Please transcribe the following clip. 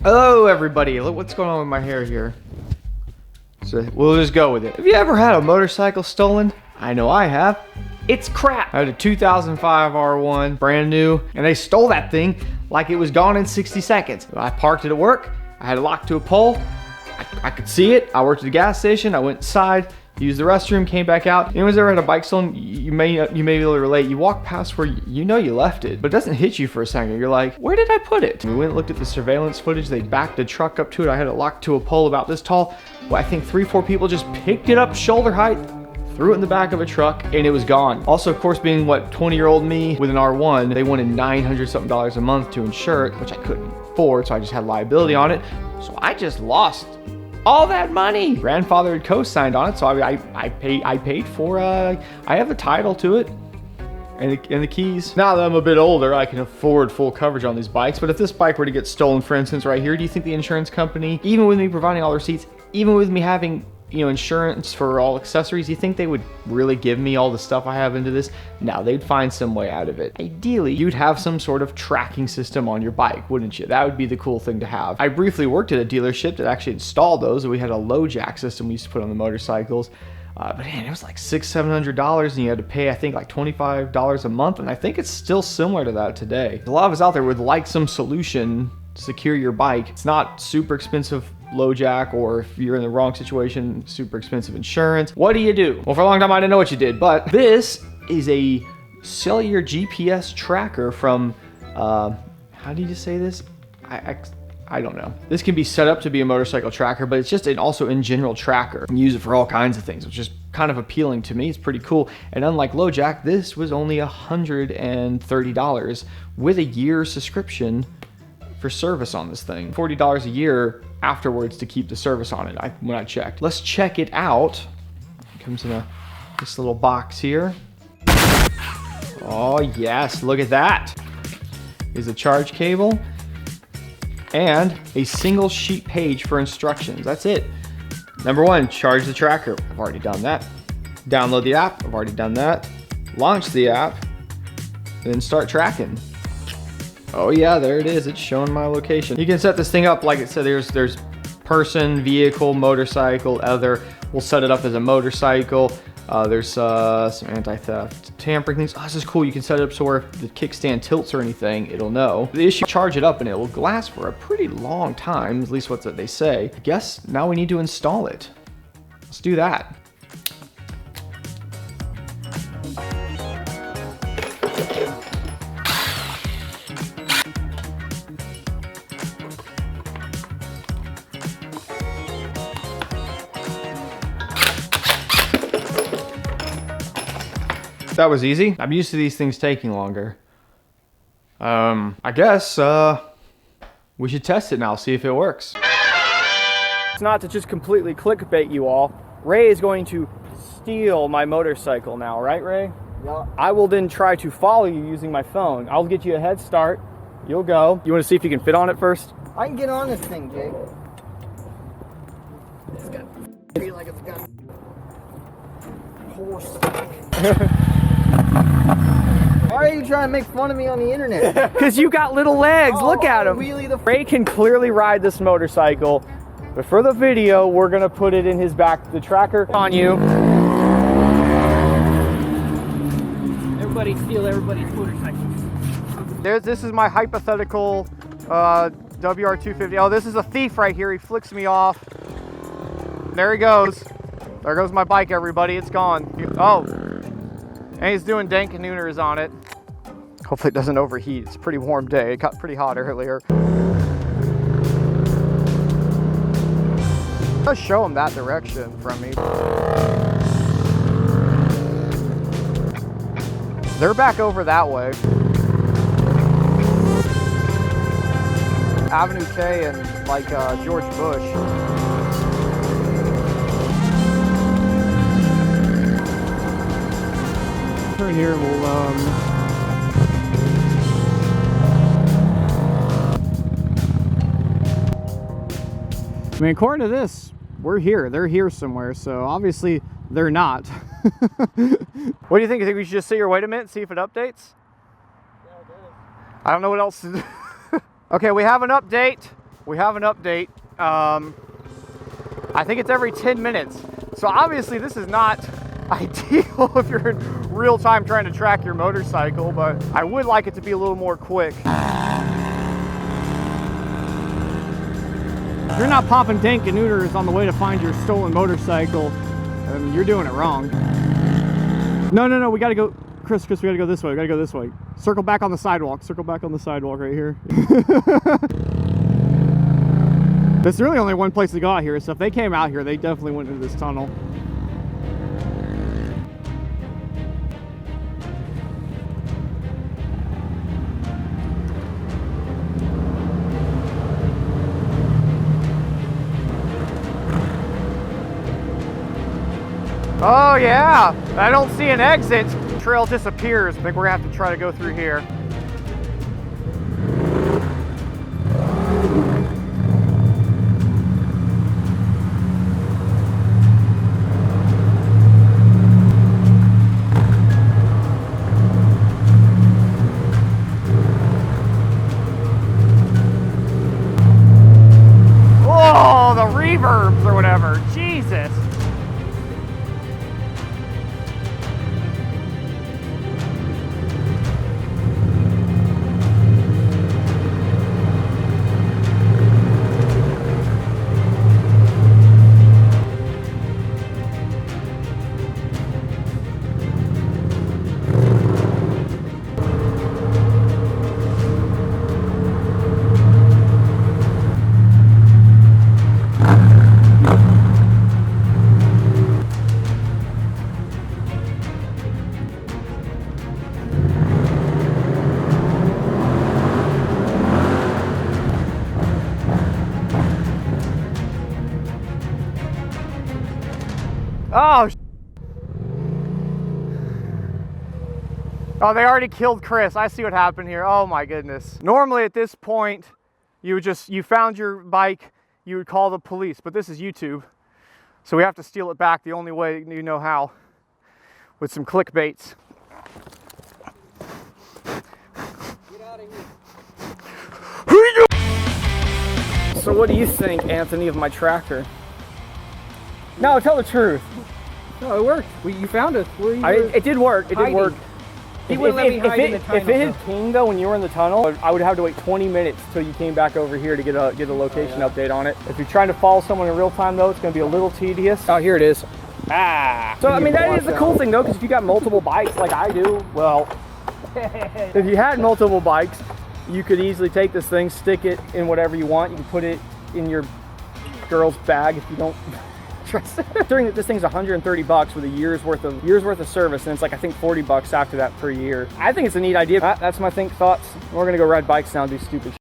Hello everybody, look what's going on with my hair here. So we'll just go with it. Have you ever had a motorcycle stolen? I know I have. It's crap. I had a 2005 R1, brand new, and they stole that thing like it was gone in 60 seconds. I parked it at work, I had it locked to a pole, I could see it, I worked at the gas station, I went inside, used the restroom, came back out. Anyone's ever had a bike stolen? You may be able to relate. You walk past where you know you left it, but it doesn't hit you for a second. You're like, where did I put it? We went and looked at the surveillance footage. They backed the truck up to it. I had it locked to a pole about this tall. Well, I think 3-4 people just picked it up shoulder height, threw it in the back of a truck, and it was gone. Also, of course, being what, 20-year-old me with an R1, they wanted $900 something a month to insure it, which I couldn't afford, so I just had liability on it. So I just lost all that money. Grandfather had co-signed on it, so I paid for, I have the title to it and the keys. Now that I'm a bit older, I can afford full coverage on these bikes, but if this bike were to get stolen, for instance, right here, do you think the insurance company, even with me providing all the receipts, even with me having, you know, insurance for all accessories, you think they would really give me all the stuff I have into this? No, they'd find some way out of it. Ideally, you'd have some sort of tracking system on your bike, wouldn't you? That would be the cool thing to have. I briefly worked at a dealership that actually installed those. We had a low jack system we used to put on the motorcycles. But man, it was like $600-700 and you had to pay, I think, like $25 a month. And I think it's still similar to that today. A lot of us out there would like some solution to secure your bike. It's not super expensive low jack, or if you're in the wrong situation, super expensive insurance. What do you do? Well, for a long time I didn't know what you did, but this is a cellular GPS tracker from, how do you say this? I don't know. This can be set up to be a motorcycle tracker, but it's just an also in general tracker. You can use it for all kinds of things, which is kind of appealing to me. It's pretty cool. And unlike LoJack, this was only $130 with a year's subscription for service on this thing. $40 a year afterwards to keep the service on it when I checked. Let's check it out. It comes in this little box here. Oh yes, look at that. Here's a charge cable and a single sheet page for instructions. That's it. Number one, charge the tracker. I've already done that. Download the app. I've already done that. Launch the app, then start tracking. Oh yeah, there it is. It's showing my location. You can set this thing up like it said. There's person, vehicle, motorcycle, other. We'll set it up as a motorcycle. There's some anti-theft, tampering things. Oh, this is cool. You can set it up so where if the kickstand tilts or anything, it'll know. The issue, charge it up and it will last for a pretty long time, at least what's what they say. I guess now we need to install it. Let's do that. That was easy. I'm used to these things taking longer. I guess we should test it now, see if it works. It's not to just completely clickbait you all. Ray is going to steal my motorcycle now, right, Ray? Yeah. I will then try to follow you using my phone. I'll get you a head start. You'll go. You want to see if you can fit on it first? I can get on this thing, Jake. It's got feel like it's got horse. Why are you trying to make fun of me on the internet? Because you got little legs. Look at him. Really Ray can clearly ride this motorcycle, but for the video, we're gonna put it in his back. The tracker on you. Everybody steal everybody's motorcycle. This is my hypothetical WR250. Oh, this is a thief right here. He flicks me off. There he goes. There goes my bike, everybody. It's gone. Oh. And he's doing dank-nooners on it. Hopefully it doesn't overheat. It's a pretty warm day. It got pretty hot earlier. Let's show him that direction from me. They're back over that way. Avenue K and like George Bush. Turn here and we'll I mean, according to this, we're here. They're here somewhere, so obviously they're not. What do you think? You think we should just sit here, wait a minute, see if it updates? Yeah, it does. I don't know what else to do. Okay, we have an update. we have an update. I think it's every 10 minutes. So obviously this is not ideal if you're in real time trying to track your motorcycle, but I would like it to be a little more quick. If you're not popping tank and neuters on the way to find your stolen motorcycle, you're doing it wrong. No, we gotta go, Chris, we gotta go this way, Circle back on the sidewalk, right here. There's really only one place to go out here, so if they came out here, they definitely went into this tunnel. Oh yeah, I don't see an exit. Trail disappears. I think we're gonna have to try to go through here. Oh, the reverbs or whatever. Jesus. Oh, oh, they already killed Chris. I see what happened here. Oh my goodness. Normally at this point, you found your bike, you would call the police, but this is YouTube. So we have to steal it back the only way you know how, with some clickbaits. Get out of here. So what do you think, Anthony, of my tractor? No, tell the truth. No, it worked. You found us. It did work. It did work. He wouldn't let me hide in the tunnel. If it had pinged though when you were in the tunnel, I would have to wait 20 minutes till you came back over here to get a location update on it. If you're trying to follow someone in real time though, it's going to be a little tedious. Oh, here it is. Ah. So I mean that is the cool thing though, because if you got multiple bikes like I do, well, if you had multiple bikes, you could easily take this thing, stick it in whatever you want. You can put it in your girl's bag if you don't. Considering that this thing's $130 with a year's worth of service, and it's like I think $40 after that per year. I think it's a neat idea. That's my thoughts. We're gonna go ride bikes now and do stupid